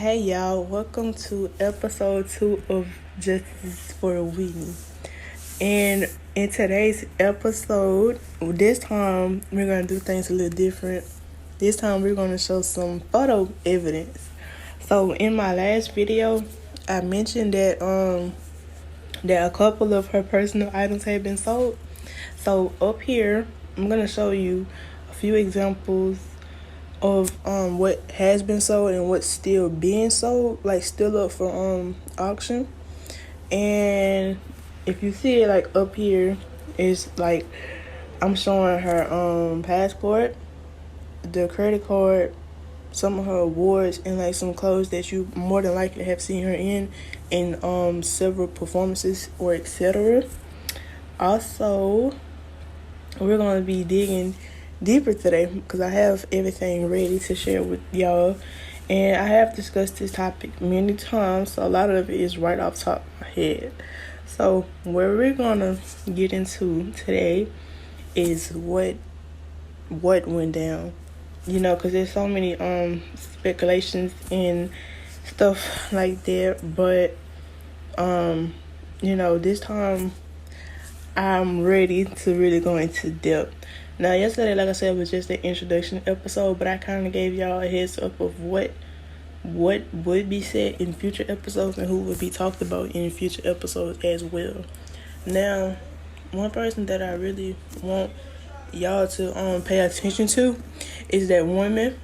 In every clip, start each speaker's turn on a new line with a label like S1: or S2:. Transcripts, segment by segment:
S1: Hey y'all, welcome to episode 2 of Justice for Whitney. And in today's episode, this time we're going to do things a little different. This time we're going to show some photo evidence. So in my last video, I mentioned that a couple of her personal items had been sold. So up here, I'm going to show you a few examples of what has been sold and what's still being sold, like still up for auction. And if you see it, like up here, it's like I'm showing her passport, the credit card, some of her awards, and like some clothes that you more than likely have seen her in several performances or etc. Also, we're gonna be digging deeper today because I have everything ready to share with y'all, and I have discussed this topic many times, so a lot of it is right off the top of my head. So where we're gonna get into today is what went down, because there's so many speculations and stuff like that, but this time I'm ready to really go into depth. Now, yesterday, like I said, was just an introduction episode, but I kind of gave y'all a heads up of what would be said in future episodes and who would be talked about in future episodes as well. Now, one person that I really want y'all to pay attention to is that woman,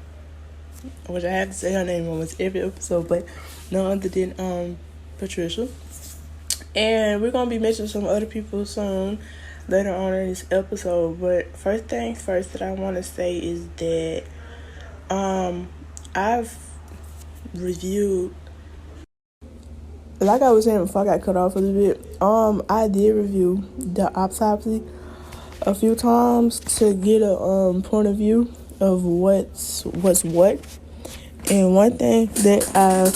S1: which I have to say her name almost every episode, but none other than Patricia. And we're gonna be mentioning some other people soon later on in this episode. But first things first that I want to say is that I've reviewed, like I was saying before I got cut off a little bit, I did review the autopsy a few times to get a point of view of what's what. And one thing that I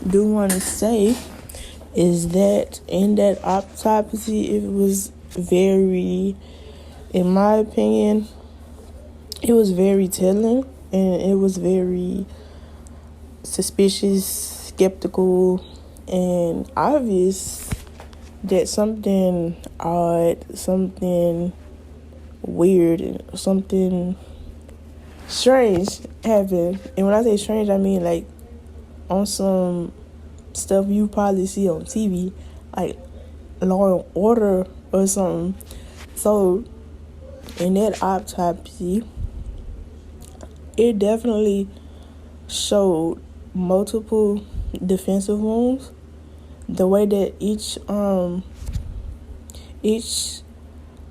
S1: do want to say is that in that autopsy, it was very, in my opinion, it was very telling, and it was very suspicious, skeptical, and obvious that something odd, something weird, and something strange happened. And when I say strange, I mean like on some stuff you probably see on TV, like Law and Order or something. So in that autopsy, it definitely showed multiple defensive wounds. The way that each wound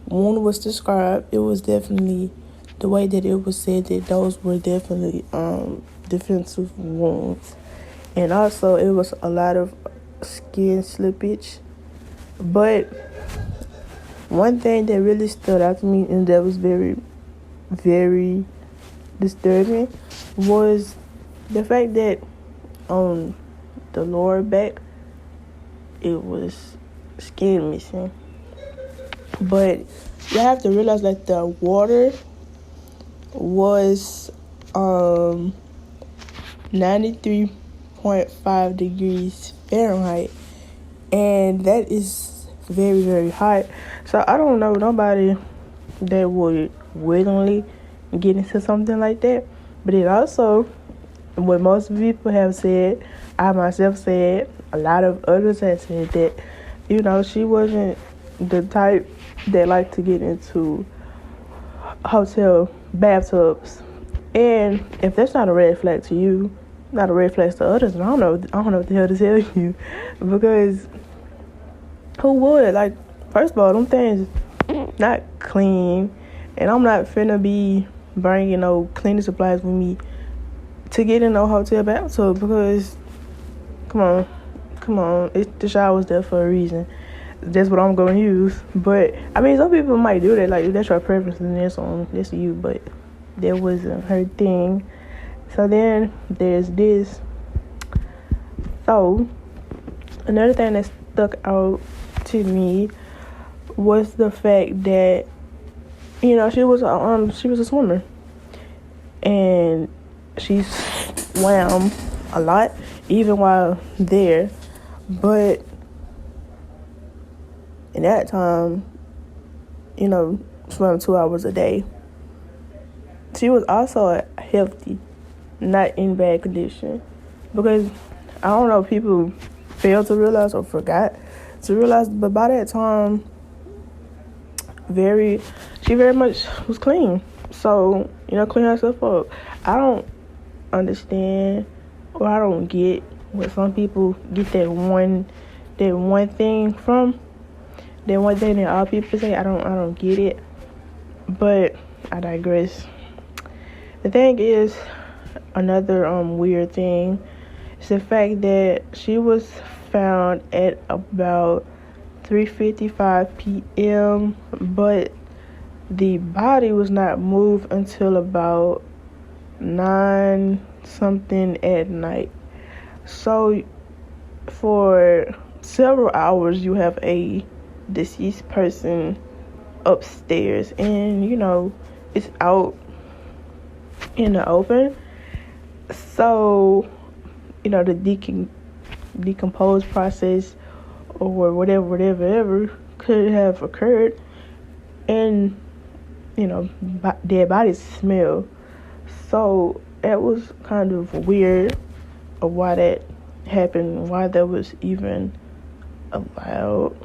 S1: was described, it was definitely the way that it was said that those were definitely defensive wounds. And also, it was a lot of skin slippage. But one thing that really stood out to me and that was very, very disturbing was the fact that on the lower back, it was skin missing. But you have to realize that the water was 93.5 degrees Fahrenheit, and that is very, very hot. So I don't know nobody that would willingly get into something like that. But it also, what most people have said, I myself said, a lot of others have said that, she wasn't the type that liked to get into hotel bathtubs. And if that's not a red flag to you, not a red flag to others, and I don't know what the hell to tell you, because who would? Like, first of all, them things not clean, and I'm not finna be bringing no cleaning supplies with me to get in no hotel bathtub, because come on, the shower's there for a reason. That's what I'm gonna use. But I mean, some people might do that, like if that's your preference, then that's you, but that wasn't her thing. So then there's this. So another thing that stuck out to me was the fact that she was a swimmer, and she swam a lot, even while there. But in that time, swim 2 hours a day. She was also healthy, not in bad condition. Because I don't know, people failed to realize or forgot to realize, but by that time, she very much was clean. So, clean herself up. I don't understand, or I don't get what some people get that one thing from. That one thing that all people say. I don't get it. But I digress. The thing is, another weird thing is the fact that she was found at about 3:55 p.m., but the body was not moved until about 9 something at night. So for several hours you have a deceased person upstairs, and it's out in the open. So the decompose process or whatever could have occurred, and dead bodies smell. So that was kind of weird of why that happened, why that was even allowed.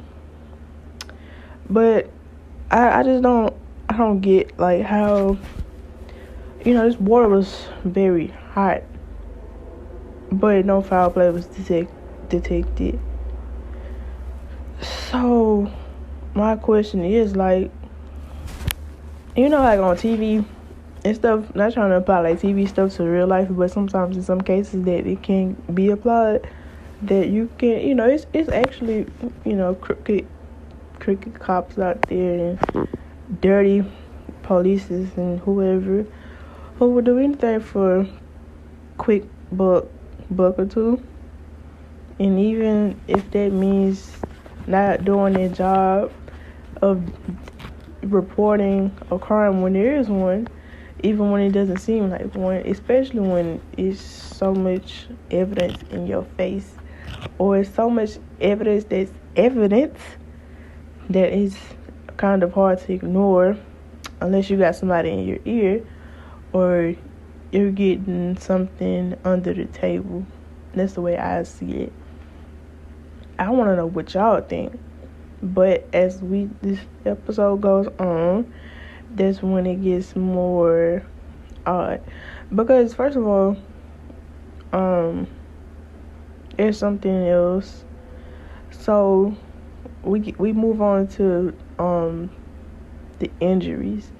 S1: But I just don't get like how this water was very hot, but no foul play was detected. So my question is, like on TV and stuff, not trying to apply like TV stuff to real life, but sometimes in some cases that it can be applied, that you can, it's actually, crooked cops out there and dirty polices and whoever who would do anything for quick buck or two. And even if that means not doing their job of reporting a crime when there is one, even when it doesn't seem like one, especially when it's so much evidence in your face, or it's so much evidence that is kind of hard to ignore unless you got somebody in your ear or you're getting something under the table. That's the way I see it. I want to know what y'all think. But as this episode goes on, that's when it gets more odd. Because first of all, there's something else. So we move on to the injuries.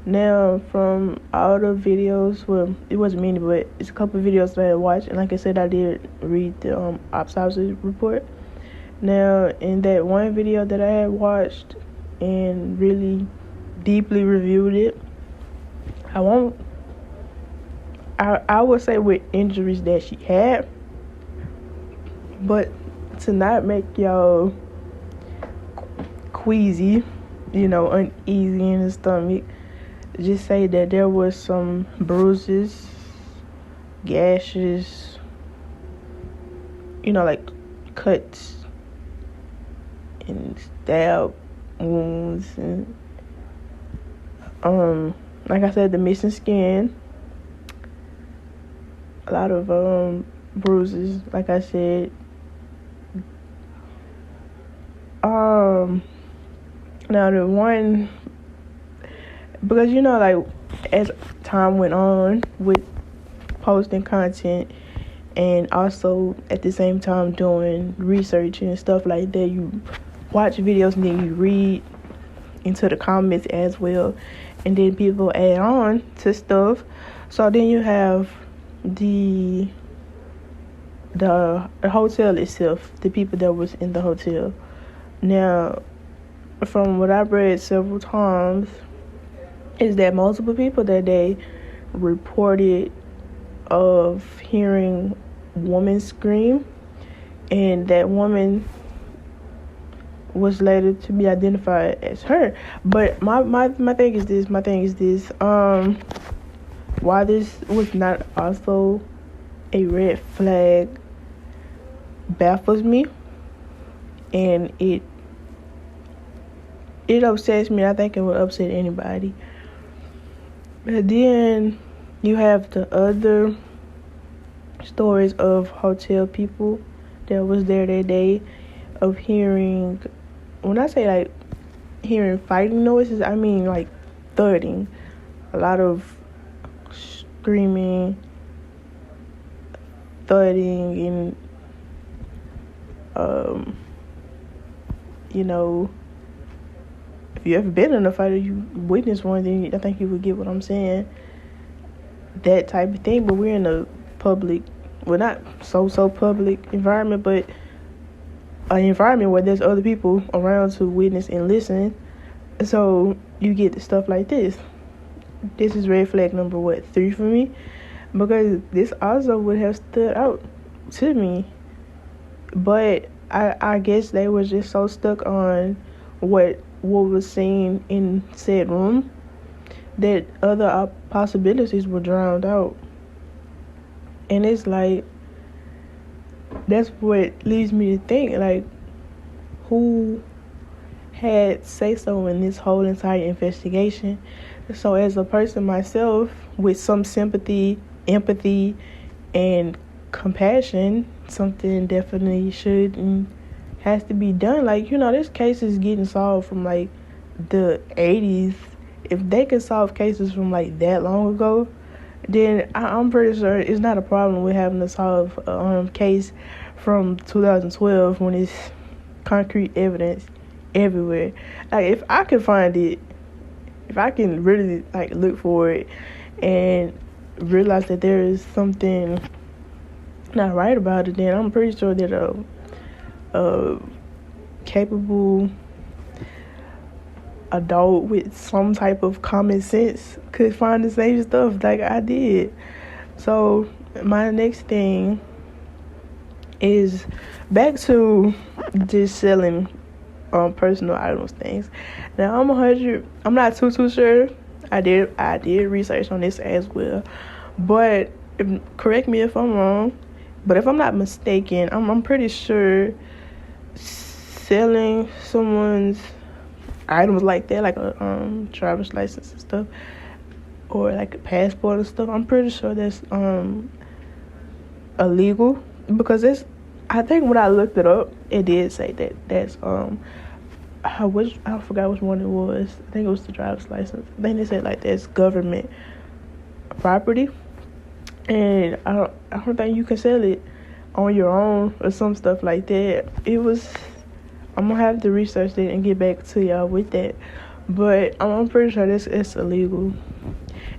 S1: Now, from all the videos, well, it wasn't many, but it's a couple of videos that I watched, and like I said, I did read the autopsy report. Now, in that one video that I had watched and really deeply reviewed it, I would say with injuries that she had, but to not make y'all queasy, uneasy in the stomach, just say that there was some bruises, gashes, like cuts and stab wounds, and like I said, the missing skin, a lot of bruises, like I said. Now the one, because like as time went on with posting content and also at the same time doing research and stuff like that, you watch videos and then you read into the comments as well, and then people add on to stuff. So then you have the hotel itself, the people that was in the hotel. Now, from what I've read several times, is that multiple people that they reported of hearing woman scream, and that woman was later to be identified as her. But my thing is this. Why this was not also a red flag baffles me, and it upsets me. I think it would upset anybody. But then you have the other stories of hotel people that was there that day, of hearing, when I say like hearing fighting noises, I mean like thudding, a lot of screaming, thudding, and you know, if you ever been in a fight or you witnessed one, then I think you would get what I'm saying. That type of thing. But we're in a public, well, not so public environment, but an environment where there's other people around to witness and listen. So you get stuff like this. This is red flag number 3 for me, because this also would have stood out to me. But I guess they were just so stuck on what was seen in said room that other possibilities were drowned out. And it's like, that's what leads me to think, like, who had say-so in this whole entire investigation? So as a person myself with some sympathy, empathy, and compassion, something definitely should and has to be done. Like, this case is getting solved from like the 80s. If they could solve cases from like that long ago, then I'm pretty sure it's not a problem with having to solve a case from 2012 when it's concrete evidence everywhere. Like, if I can find it, if I can really like look for it and realize that there is something not right about it, then I'm pretty sure that a capable adult with some type of common sense could find the same stuff like I did. So my next thing is back to just selling personal items things. Now I'm not too sure. I did research on this as well, but correct me if I'm wrong, but if I'm not mistaken, I'm pretty sure selling someone's items like that, like a driver's license and stuff, or like a passport and stuff, I'm pretty sure that's illegal, because I think when I looked it up, it did say that that's I forgot which one it was. I think it was the driver's license. I think they said like that's government property, and I don't think you can sell it on your own or some stuff like that. I'm gonna have to research it and get back to y'all with that, but I'm pretty sure it's illegal.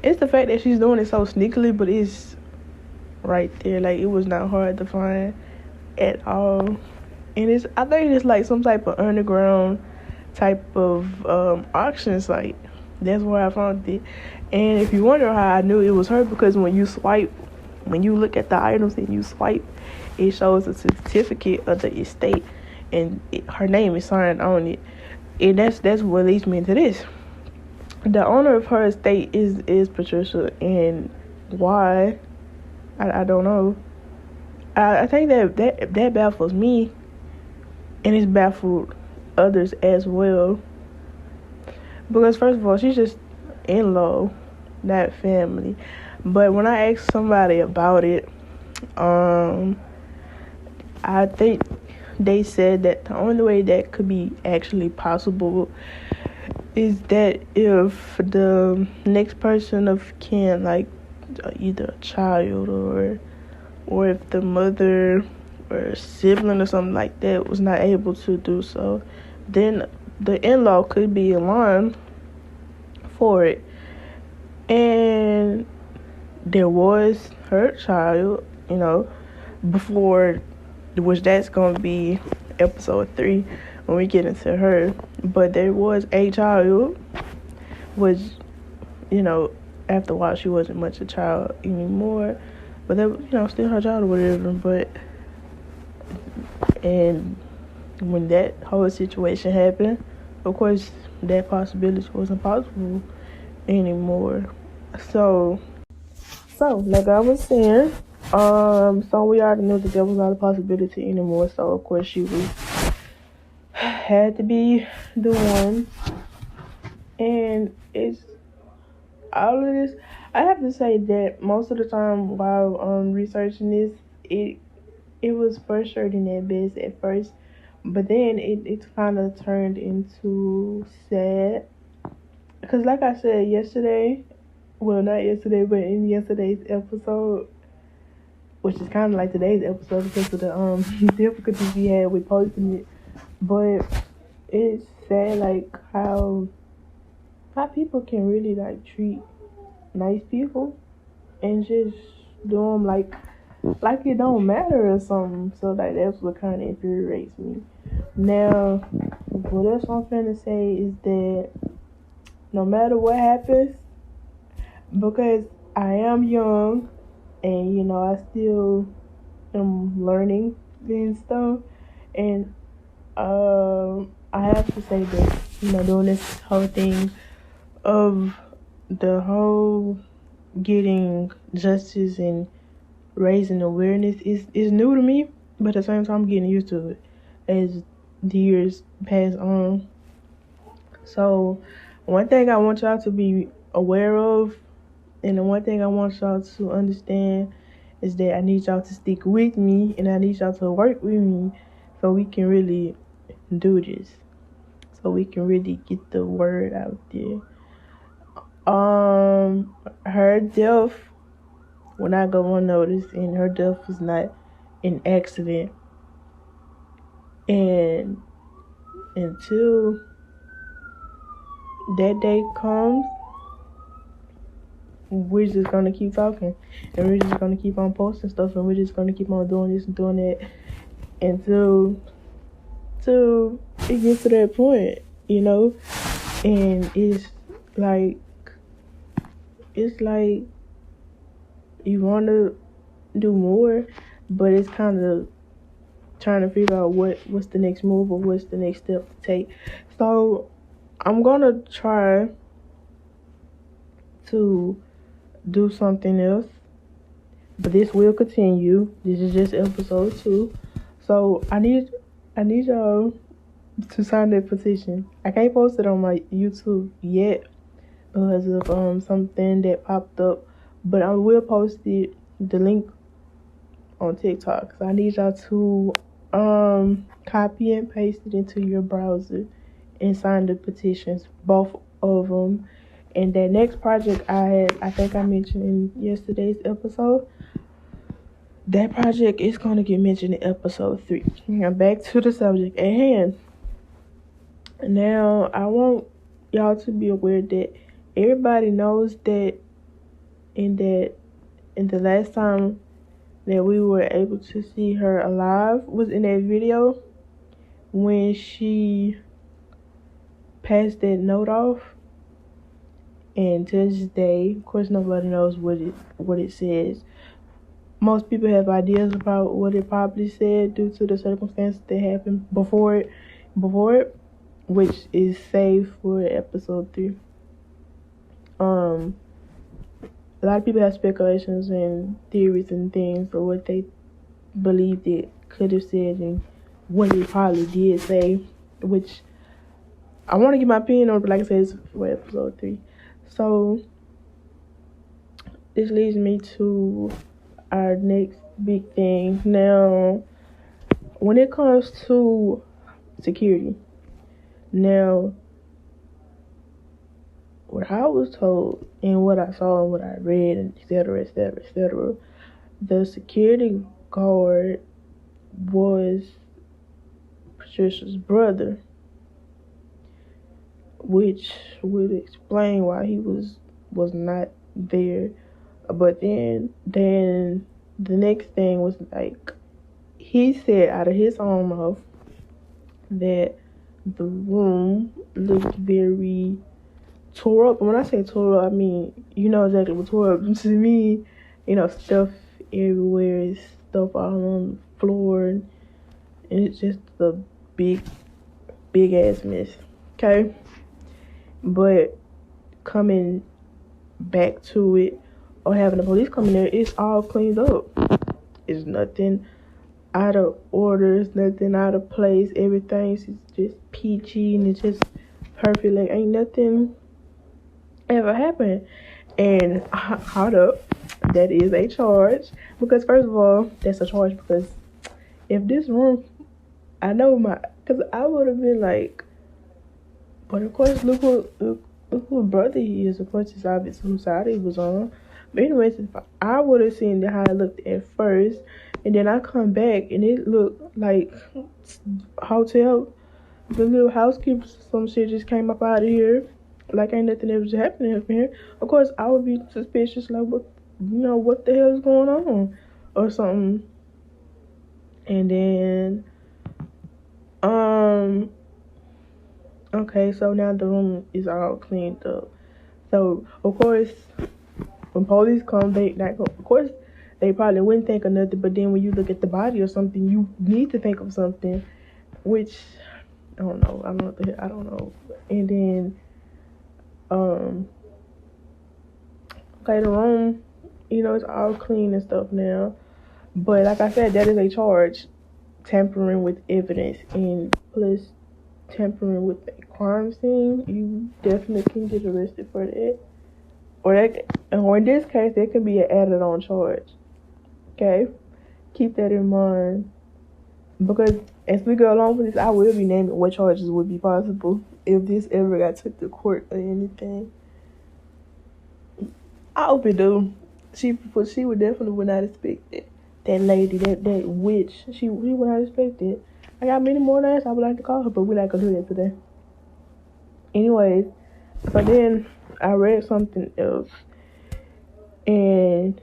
S1: It's the fact that she's doing it so sneakily, but it's right there. Like, it was not hard to find at all. And I think it's like some type of underground type of auction site. That's where I found it. And if you wonder how I knew it was her, because when you look at the items and you swipe, it shows a certificate of the estate, and her name is signed on it. And that's what leads me into this. The owner of her estate is Patricia, and why? I don't know. I think that baffles me, and it's baffled others as well. Because first of all, she's just in-law, not family. But when I asked somebody about it, I think they said that the only way that could be actually possible is that if the next person of kin, like either a child or if the mother or a sibling or something like that was not able to do so, then the in-law could be alarmed for it. And there was her child, before, which that's going to be episode 3 when we get into her. But there was a child, which, after a while she wasn't much a child anymore. But that was, still her child or whatever. And when that whole situation happened, of course, that possibility wasn't possible anymore. So like I was saying, So we already knew that there was not a possibility anymore. So of course she was had to be the one, and it's all of this. I have to say that most of the time while researching this, it was frustrating at best at first, but then it kind of turned into sad. Because like I said yesterday, well not yesterday, but in yesterday's episode, which is kind of like today's episode because of the difficulties we had with posting it, but it's sad like how people can really like treat nice people and just do them like it don't matter or something. So like that's what kind of infuriates me. Now, what else I'm finna say is that no matter what happens, because I am young and I still am learning and stuff, and I have to say that doing this whole thing of the whole getting justice and raising awareness is new to me, but at the same time I'm getting used to it as the years pass on. So one thing I want y'all to be aware of, and the one thing I want y'all to understand, is that I need y'all to stick with me and I need y'all to work with me so we can really do this. So we can really get the word out there. Her death will not go unnoticed, and her death was not an accident. And until that day comes, we're just gonna keep talking, and we're just gonna keep on posting stuff, and we're just gonna keep on doing this and doing that until it gets to that point, And it's like you want to do more, but it's kind of trying to figure out what's the next move or what's the next step to take. So I'm gonna try to do something else, but this will continue. This is just episode 2, so I need y'all to sign that petition. I can't post it on my YouTube yet because of something that popped up, but I will post the link on TikTok. So I need y'all to copy and paste it into your browser and sign the petitions, both of them. And that next project I think I mentioned in yesterday's episode, that project is going to get mentioned in episode 3. Now back to the subject at hand. Now I want y'all to be aware that everybody knows that in the last time that we were able to see her alive was in that video when she passed that note off. And to this day, of course, nobody knows what it says. Most people have ideas about what it probably said due to the circumstances that happened before it, which is saved for episode 3. A lot of people have speculations and theories and things of what they believed it could have said and what it probably did say, which I want to get my opinion on, but like I said, it's for episode 3. So this leads me to our next big thing. Now, when it comes to security, now, what I was told and what I saw and what I read, and etc., the security guard was Patricia's brother, which would explain why he was not there. But then the next thing was like, he said out of his own mouth that the room looked very tore up. And when I say tore up, I mean, you know exactly what tore up to me. Stuff everywhere, stuff all on the floor, and it's just a big ass mess. Okay? But coming back to it, or having the police come in there, it's all cleaned up. It's nothing out of order. It's nothing out of place. Everything's just peachy and it's just perfect. Like ain't nothing ever happened. And hold up, that is a charge. Because first of all, that's a charge because if this room, I know because I would have been like, but of course, look what brother he is. Of course, it's obvious whose side he was on. But anyways, if I would have seen how it looked at first, and then I come back and it looked like hotel, the little housekeepers, some shit just came up out of here, like ain't nothing ever happening up here. Of course, I would be suspicious, like what the hell is going on, or something. And then, okay, so now the room is all cleaned up. So of course, when police come, of course they probably wouldn't think of nothing. But then when you look at the body or something, you need to think of something, which I don't know. I don't know. And then, okay, the room, it's all clean and stuff now. But like I said, that is a charge, tampering with evidence, and plus tampering with a crime scene. You definitely can get arrested for that. Or in this case, that could be an added-on charge. Okay, keep that in mind. Because as we go along with this, I will be naming what charges would be possible if this ever got took to court or anything. I hope it do. She would not expect it. That lady, that witch, she would not expect it. I got many more names I would like to call her, but we're not gonna do that today. Anyways, so then I read something else, and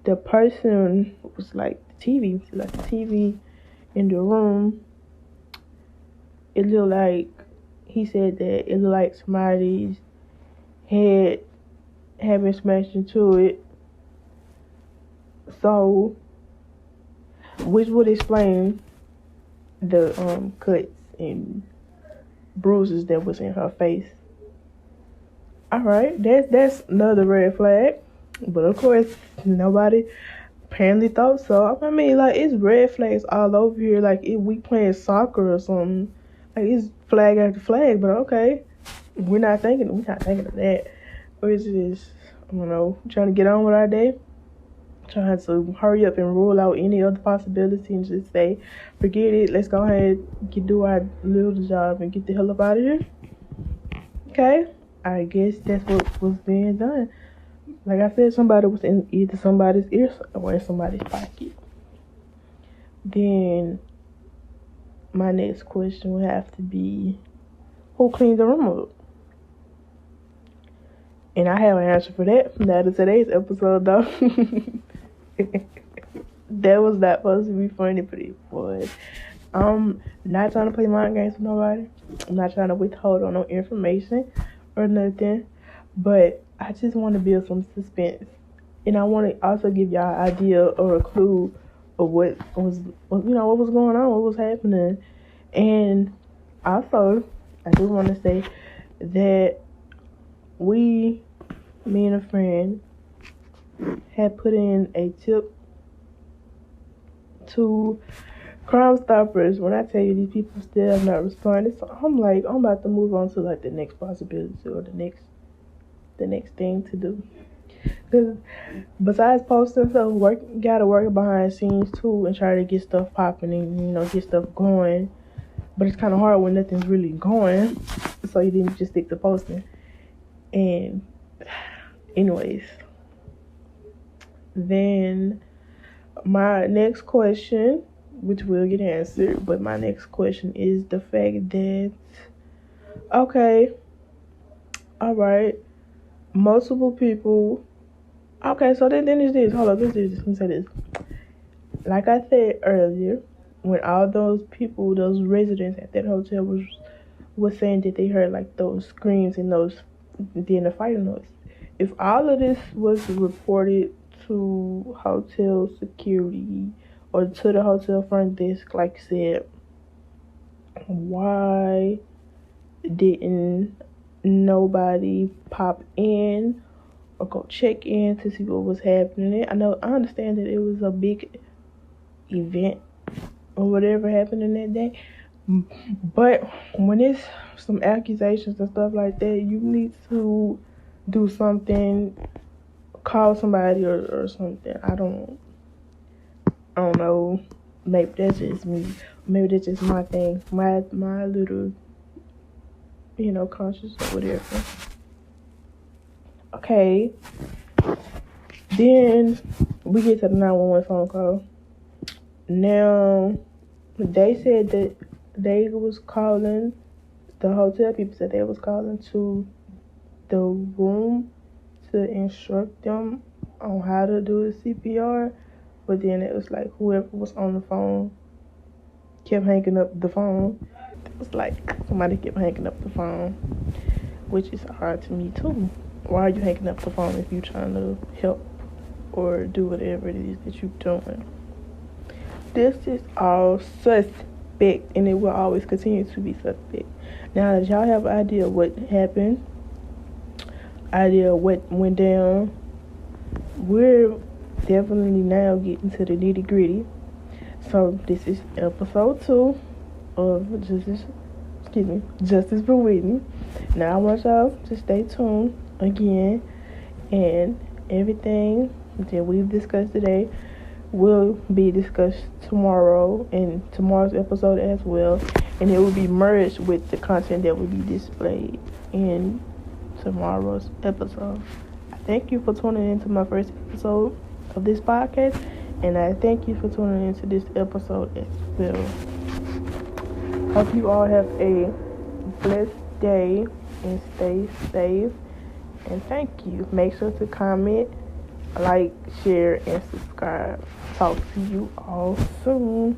S1: the person was like the TV in the room. It looked like, he said that it looked like somebody's head had been smashed into it. So, which would explain the cuts and bruises that was in her face. Alright, that's another red flag. But of course, nobody apparently thought so. I mean, like, it's red flags all over here. Like, if we playing soccer or something, like, it's flag after flag. But okay, we're not thinking of that. Or is it just, I don't know, trying to get on with our day? Trying to hurry up and rule out any other possibility and just say, forget it, let's go ahead and do our little job and get the hell up out of here. Okay, I guess that's what was being done. Like I said, somebody was in either somebody's ear or in somebody's pocket. Then my next question would have to be, who cleaned the room up? And I have an answer for that. That is today's episode, though. That was not supposed to be funny, but it was. I'm not trying to play mind games with nobody. I'm not trying to withhold on no information or nothing. But I just want to build some suspense. And I want to also give y'all an idea or a clue of what was going on, what was happening. And also, I do want to say that me and a friend, had put in a tip to Crime Stoppers. When I tell you these people still have not responded, so I'm about to move on to like the next possibility or the next thing to do. Because besides posting stuff, gotta work behind the scenes too and try to get stuff popping and get stuff going. But it's kind of hard when nothing's really going, so you didn't just stick to posting. And anyways, then my next question, which will get answered, but my next question is the fact that, okay, all right, multiple people. Okay, so then is this. Hold up, let me say this. Like I said earlier, when all those people, those residents at that hotel was saying that they heard like those screams and then the fighting noise. If all of this was reported to hotel security or to the hotel front desk, like I said, why didn't nobody pop in or go check in to see what was happening? I understand that it was a big event or whatever happened in that day. But when it's some accusations and stuff like that, you need to do something, call somebody or something. I don't know. Maybe that's just me. Maybe that's just my thing. My little, conscious or whatever. Okay. Then we get to the 911 phone call. Now, they said that they was calling, the hotel people said they was calling to the room to instruct them on how to do the CPR. But then it was like whoever was on the phone kept hanging up the phone. It was like somebody kept hanging up the phone, which is hard to me too. Why are you hanging up the phone if you're trying to help or do whatever it is that you're doing? This is all suspect, and it will always continue to be suspect. Now that y'all have an idea what happened, idea what went down, we're definitely now getting to the nitty gritty. So this is episode 2 of Justice for Whitney. Now I want y'all to stay tuned again, and everything that we've discussed today will be discussed tomorrow in tomorrow's episode as well, and it will be merged with the content that will be displayed in tomorrow's episode. I thank you for tuning into my first episode of this podcast, and I thank you for tuning into this episode as well. Hope you all have a blessed day and stay safe, and thank you. Make sure to comment, like, share, and subscribe. Talk to you all soon.